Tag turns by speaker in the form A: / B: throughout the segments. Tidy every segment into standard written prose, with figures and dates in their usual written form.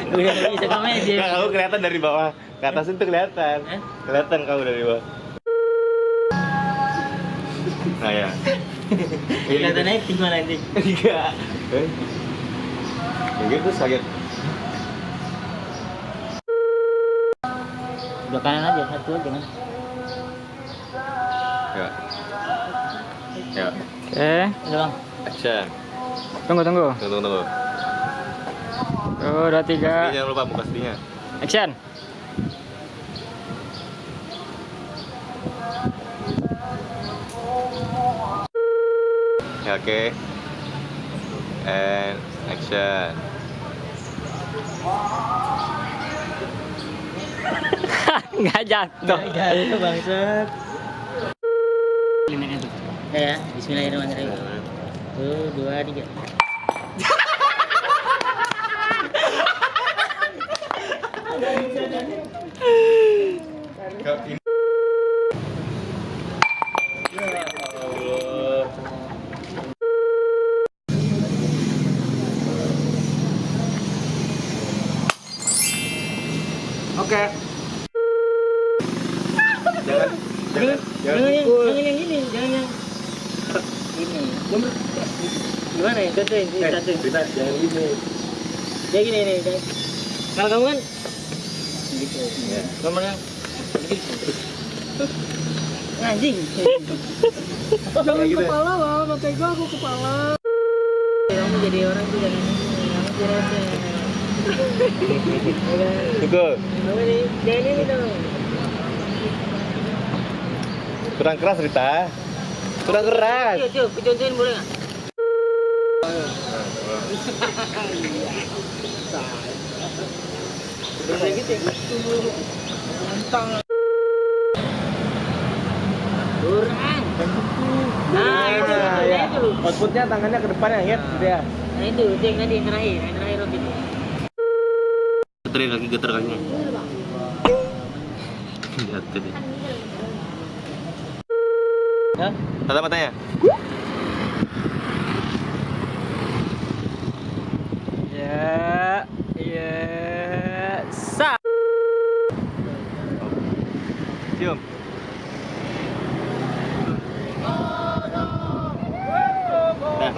A: Udah bisa komedi.
B: Nggak, kamu kelihatan dari bawah ke atas itu kelihatan. Kelihatan kamu dari bawah. Nah ya.
A: Kelihatannya gimana nanti?
B: Enggak. Begitu sakit.
A: Udah kanan aja, satu aja kan.
B: Ya. Ya.
C: Oke.
A: Udah bang.
B: Action.
C: Tunggu.
B: Tunggu.
C: 2, 3.
B: Jangan lupa buka sedihnya.
C: Action.
B: Ya, oke. And action.
C: Nggak jatuh.
A: Jatuh bangsat. Limitnya tuh. Ya, bismillahirrahmanirrahim. 1, 2, 3.
B: Oke. Jangan
A: Jangan yang ini, jangan yang ini. Gimana ya? Contohin, contohin.
B: Jangan gini.
A: Ya gini nih. Kalau kamu kan gitu.
B: Ya.
A: Kamu yang gitu. Anjing.
B: Jangan gitu.
A: Kepala lah, mata aku kepala. Kamu jadi orang tuh jangan ini. Kamu jelasnya.
B: Betul.
A: Kamu nih, jangan ini dong.
B: Kurang keras Rita. Kurang keras.
A: Coba contohin boleh nggak? Kayak gitu ya. Mantang. Kurang. Nah, itu
B: ya.
A: itu.
B: Outputnya tangannya ke depan ya, Get, gitu ya.
A: Nah itu yang tadi yang terakhir Robin.
B: Getar kakinya. Jatuh deh.
A: Hah?
B: Tatap matanya.
C: Ya. Sa.
B: Cium. Nah.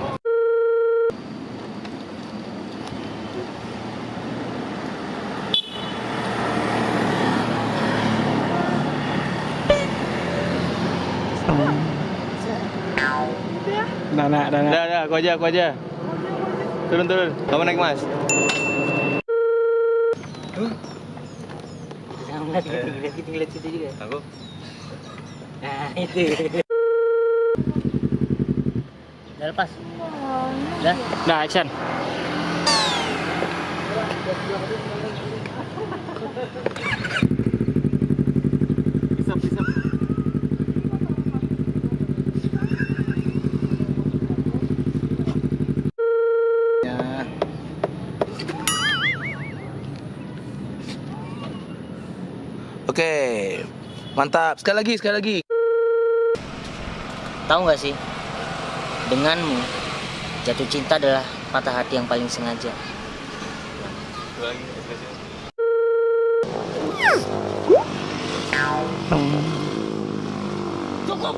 C: Dana.
B: Udah, aku aja. Turun. Kamu naik, Mas.
A: Jangan ngeliat situ juga.
B: Aku.
A: Nah itu. Udah lepas. Udah.
C: Nah, action.
B: Pisap.
D: Oke, mantap. Sekali lagi.
A: Tahu nggak sih? Denganmu jatuh cinta adalah patah hati yang paling sengaja.
B: Lagi.
A: Cukup.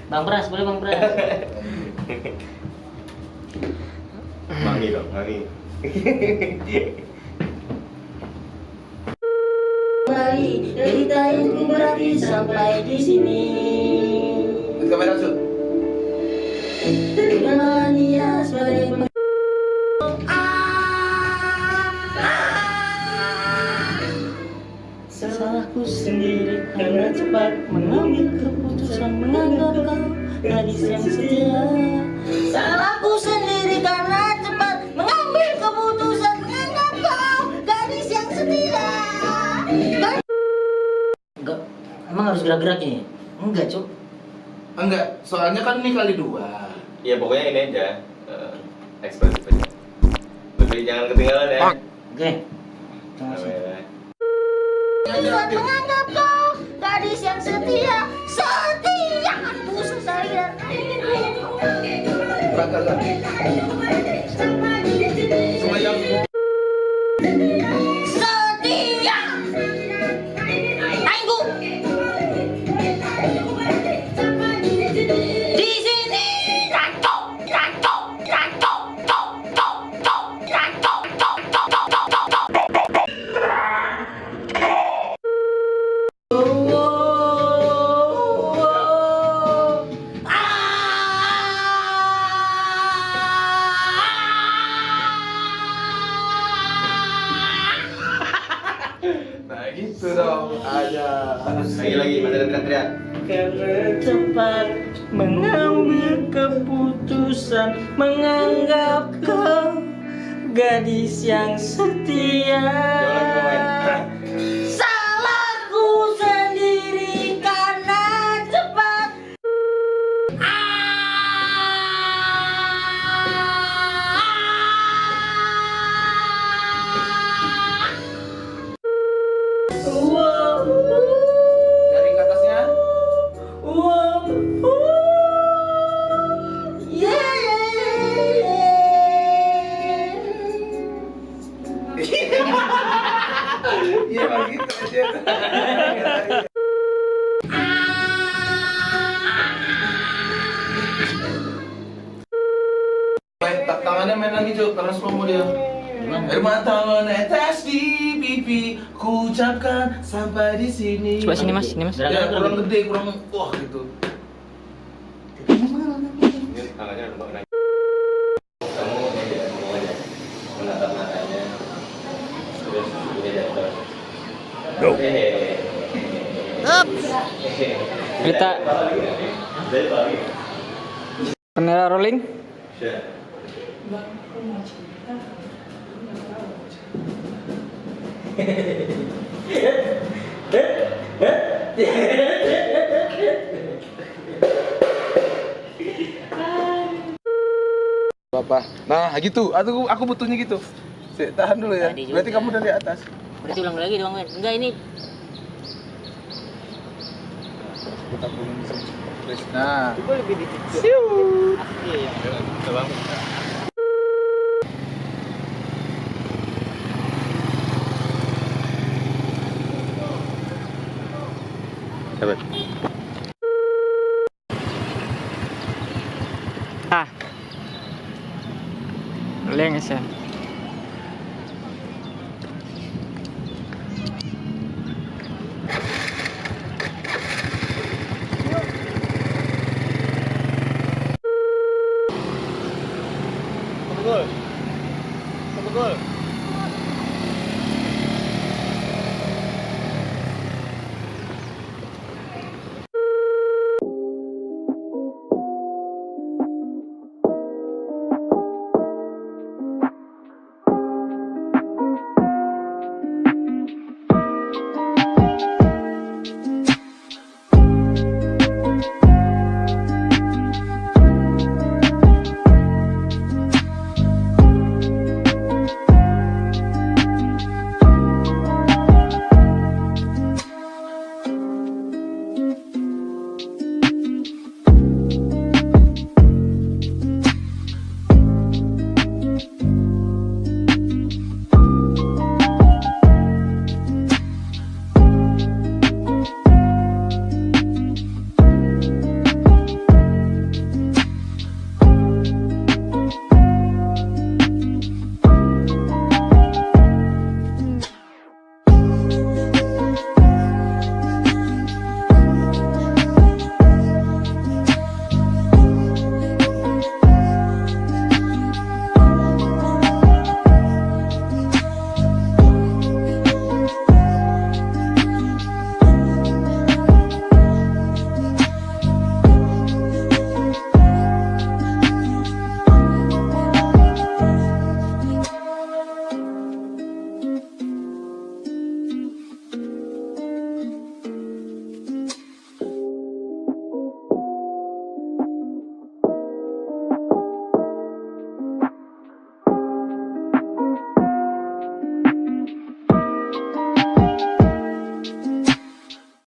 A: Bang Praz, boleh Bang Praz?
B: Mangi dong, mangi.
A: Kembali cerita itu berarti sampai di sini.
D: Kamera shoot.
A: Dengan dia sebagai salahku sendiri karena cepat mengambil keputusan menganggap kau gadis yang setia. Salahku sendiri karena cepat mengambil keputusan menganggap kau gadis yang setia. Enggak, emang harus gerak-gerak ini? Enggak, Cuk.
D: Enggak, soalnya kan ini kali 2.
B: Ya pokoknya ini aja. Ekspresif aja. Lebih jangan ketinggalan ya.
A: Oke.
B: Kamera.
A: Tuhan menganggap kau gadis yang setia, setia busa saya. Setia. Tunggu. Di sini rantok, rantok, rantok, tok, tok, tok, rantok, tok, tok, tok, tok, tok, tok.
D: Nah gitu dong. Aja.
B: Lagi masih ada teriak.
A: Karena cepat mengambil keputusan, menganggap kau gadis yang setia. Salahku sendiri karena cepat.
D: Dari ke atasnya. Iya begitu aja. Tangannya main lagi Cuk, karena slow dia. Air mata menetes di pipi, ku ucapkan sampai di sini.
C: Coba sini mas, sini mas.
D: Ya, kurang gede, kurang wah gitu.
B: Ini tangannya udah naik. Kamu aja ngomong aja. Menatap matanya. Terus ini jatuh.
C: Kita kamera rolling.
D: Apa? Nah, gitu. Aku butuhnya gitu. Sik, tahan dulu ya.
A: Tadi juga.
D: Berarti kamu dari atas.
A: Berarti ulang lagi dong, enggak ini.
D: Kita pulang Nah,
B: Sahabat.
C: Ah. Lengas ya.